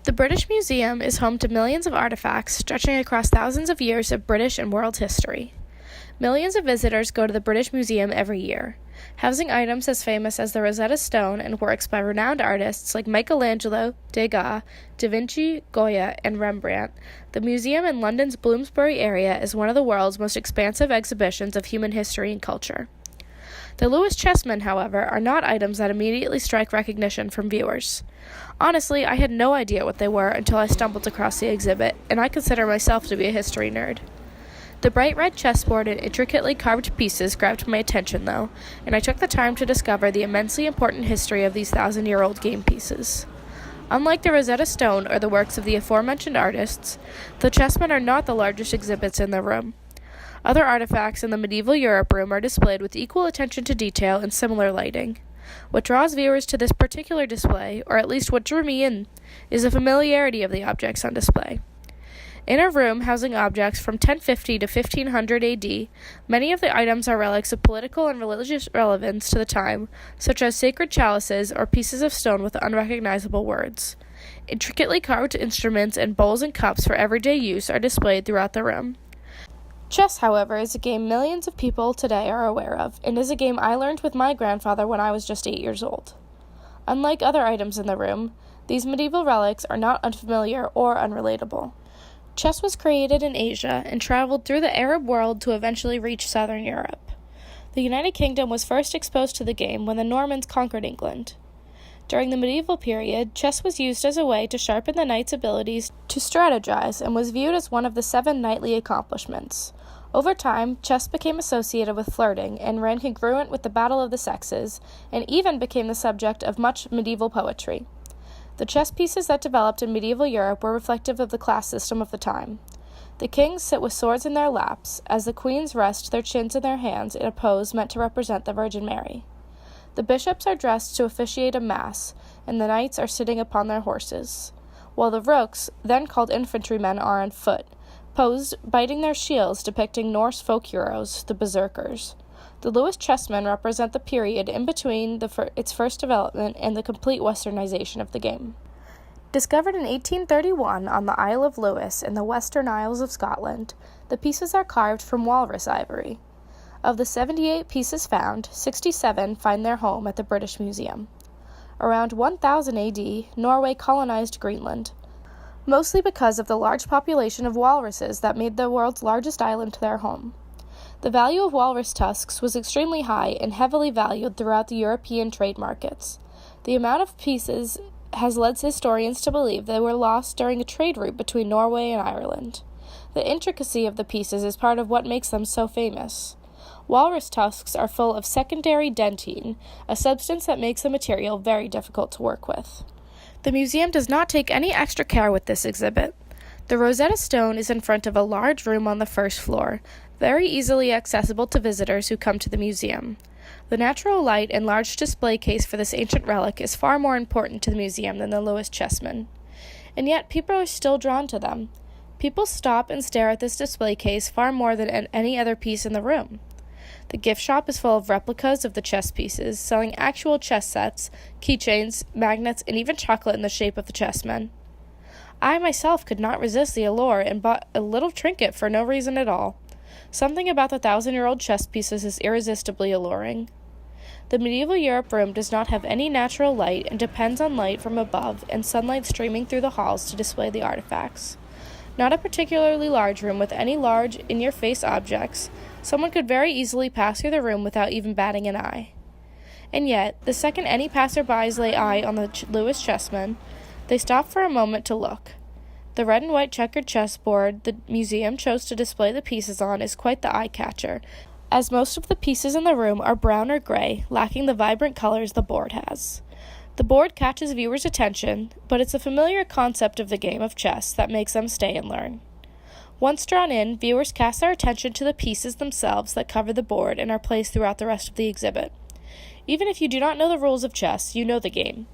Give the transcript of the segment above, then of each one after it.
The British Museum is home to millions of artifacts stretching across thousands of years of British and world history. Millions of visitors go to the British Museum every year. Housing items as famous as the Rosetta Stone and works by renowned artists like Michelangelo, Degas, Da Vinci, Goya, and Rembrandt, the museum in London's Bloomsbury area is one of the world's most expansive exhibitions of human history and culture. The Lewis Chessmen, however, are not items that immediately strike recognition from viewers. Honestly, I had no idea what they were until I stumbled across the exhibit, and I consider myself to be a history nerd. The bright red chessboard and intricately carved pieces grabbed my attention, though, and I took the time to discover the immensely important history of these 1,000-year-old game pieces. Unlike the Rosetta Stone or the works of the aforementioned artists, the chessmen are not the largest exhibits in the room. Other artifacts in the medieval Europe room are displayed with equal attention to detail and similar lighting. What draws viewers to this particular display, or at least what drew me in, is the familiarity of the objects on display. In a room housing objects from 1050 to 1500 AD, many of the items are relics of political and religious relevance to the time, such as sacred chalices or pieces of stone with unrecognizable words. Intricately carved instruments and bowls and cups for everyday use are displayed throughout the room. Chess, however, is a game millions of people today are aware of, and is a game I learned with my grandfather when I was just 8 years old. Unlike other items in the room, these medieval relics are not unfamiliar or unrelatable. Chess was created in Asia and traveled through the Arab world to eventually reach southern Europe. The United Kingdom was first exposed to the game when the Normans conquered England. During the medieval period, chess was used as a way to sharpen the knight's abilities to strategize and was viewed as one of the 7 knightly accomplishments. Over time, chess became associated with flirting and ran congruent with the battle of the sexes, and even became the subject of much medieval poetry. The chess pieces that developed in medieval Europe were reflective of the class system of the time. The kings sit with swords in their laps, as the queens rest their chins in their hands in a pose meant to represent the Virgin Mary. The bishops are dressed to officiate a mass, and the knights are sitting upon their horses, while the rooks, then called infantrymen, are on foot, posed, biting their shields, depicting Norse folk heroes, the berserkers. The Lewis Chessmen represent the period in between its first development and the complete westernization of the game. Discovered in 1831 on the Isle of Lewis in the Western Isles of Scotland, the pieces are carved from walrus ivory. Of the 78 pieces found, 67 find their home at the British Museum. Around 1000 AD, Norway colonized Greenland, mostly because of the large population of walruses that made the world's largest island their home. The value of walrus tusks was extremely high and heavily valued throughout the European trade markets. The amount of pieces has led historians to believe they were lost during a trade route between Norway and Ireland. The intricacy of the pieces is part of what makes them so famous. Walrus tusks are full of secondary dentine, a substance that makes the material very difficult to work with. The museum does not take any extra care with this exhibit. The Rosetta Stone is in front of a large room on the first floor, very easily accessible to visitors who come to the museum. The natural light and large display case for this ancient relic is far more important to the museum than the Lewis Chessmen. And yet people are still drawn to them. People stop and stare at this display case far more than at any other piece in the room. The gift shop is full of replicas of the chess pieces, selling actual chess sets, keychains, magnets, and even chocolate in the shape of the chessmen. I myself could not resist the allure and bought a little trinket for no reason at all. Something about the 1,000-year-old chess pieces is irresistibly alluring. The medieval Europe room does not have any natural light and depends on light from above and sunlight streaming through the halls to display the artifacts. Not a particularly large room with any large, in-your-face objects, someone could very easily pass through the room without even batting an eye. And yet, the second any passerbys lay eye on the Lewis Chessmen, they stop for a moment to look. The red and white checkered chessboard the museum chose to display the pieces on is quite the eye-catcher, as most of the pieces in the room are brown or gray, lacking the vibrant colors the board has. The board catches viewers' attention, but it's a familiar concept of the game of chess that makes them stay and learn. Once drawn in, viewers cast their attention to the pieces themselves that cover the board and are placed throughout the rest of the exhibit. Even if you do not know the rules of chess, you know the game.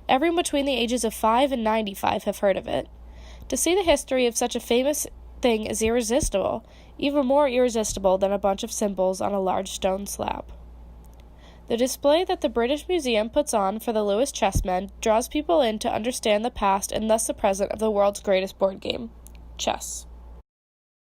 Everyone between the ages of 5 and 95 have heard of it. To see the history of such a famous thing is irresistible, even more irresistible than a bunch of symbols on a large stone slab. The display that the British Museum puts on for the Lewis Chessmen draws people in to understand the past and thus the present of the world's greatest board game, chess.